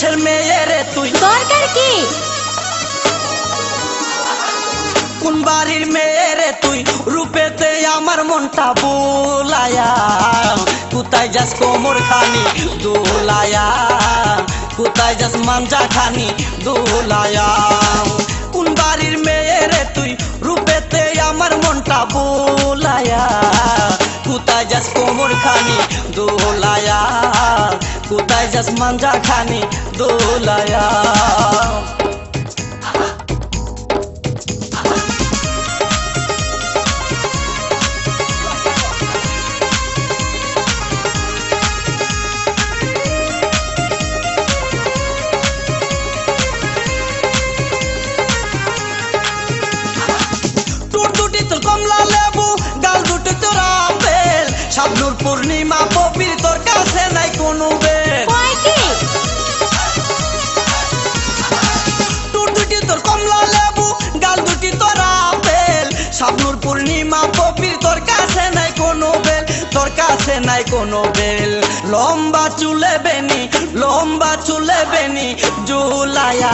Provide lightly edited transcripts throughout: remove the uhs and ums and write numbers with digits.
বংশের মেয়ে রে তুই দরকার কি কোন বাড়ির মেয়ে রে তুই রূপেতে আমার মনটা বুলায়া কোথায় যাস কোমর খানি দোলায়া কোথায় যাস মাঞ্জা খানি দোলায়া কোন বাড়ির মেয়ে রে তুই রূপেতে আমার মনটা বুলায়া কোথায় যাস কোমর খানি দোলায়া কোথায় যাস মাঞ্জা খানি দোলায়া কমলা লেবু গাল দুটি তোর আপেল শাবনূর পূর্ণিমা পবির তোর কাছে নাই কোনো বেল টুট দুটি তোর কমলা লেবু গাল দুটি তোর আপেল শাবনূর পূর্ণিমা পবির তোর কাছে নাই কোনো বেল তোর কাছে নাই কোনো বেল লম্বা চুলে বেনি জুলায়া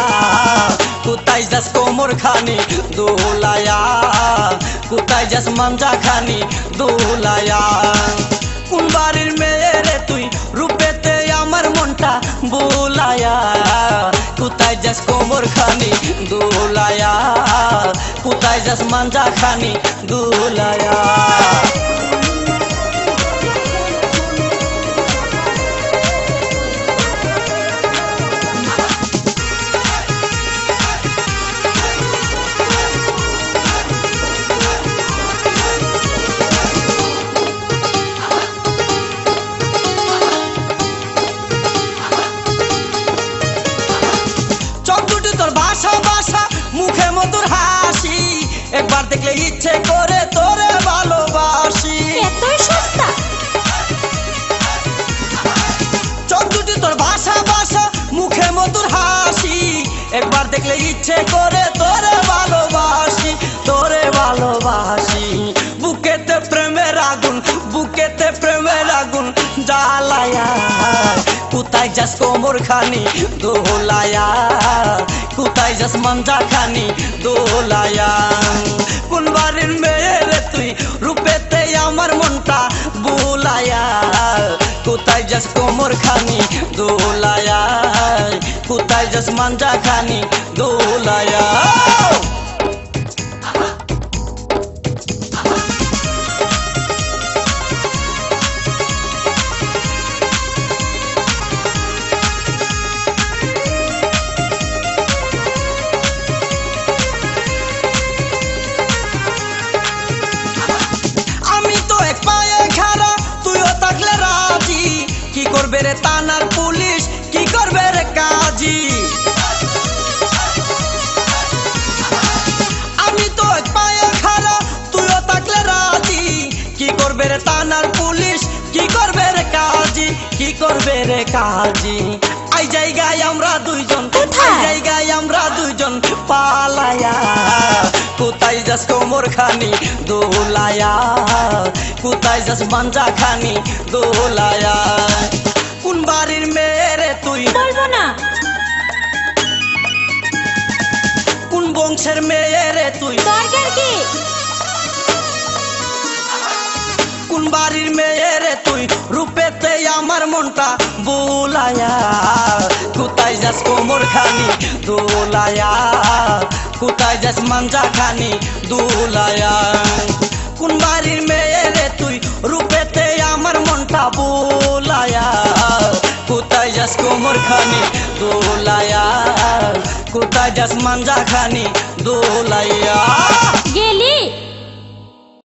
কোথায় যাস কোমর খানি দোলায়া কোথায় যাস মাঞ্জা খানি দোলায়া কোন বাড়ির মেয়ে রে তুই রূপেতে আমার মনটা বোলায়া কোথায় যাস কোমর খানি দোলায়া কোথায় যাস মাঞ্জা খানি দোলায়া মুখে মধুর হাসি একবার দেখলে ইচ্ছে করে তোরে ভালোবাসি চোখ দুটি তোর ভাষা মুখে মধুর হাসি একবার দেখলে ইচ্ছে করে তোরে ভালোবাসি বুকেতে প্রেমের আগুন জ্বালায়া কোথায় যাস কোমর খানি দোলায়া কোথায় যাস মাঞ্জা খানি দোলায়া কোন বাড়ির মেয়ে রে তুই রূপেতে আমার মনটা বুলায়া কোথায় যাস কোমর খানি দোলায়া কোথায় যাস মাঞ্জা খানি দোলায়া কি করবে রে থানার পুলিশ কি করবে রে কাজী আমি তো এক পায়ে খাড়া তুইও থাকলে রাজি কি করবে রে থানার পুলিশ কি করবে রে কাজী এই জায়গায় আমরা দুইজন পালায়া কোথায় যাস কোমর খানি দোলায়া কোথায় যাস মাঞ্জা খানি দোলায়া কোন বাড়ির মেয়ে রে তুই বলবো না কোন বংশের মেয়ে রে তুই দরকার কি কোন বাড়ির মেয়ে রে তুই রূপেতে আমার মনটা বোলায়া কোথায় যাস কোমর খানি দোলায়া কোথায় যাস মাঞ্জা খানি দোলায়া কোন বাড়ির মেয়ে রে তুই রূপেতে আমার মনটা বোলায়া কোথায় যাস কোমর খানি দোলায়া কোথায় যাস মাঞ্জা খানি দোলায়া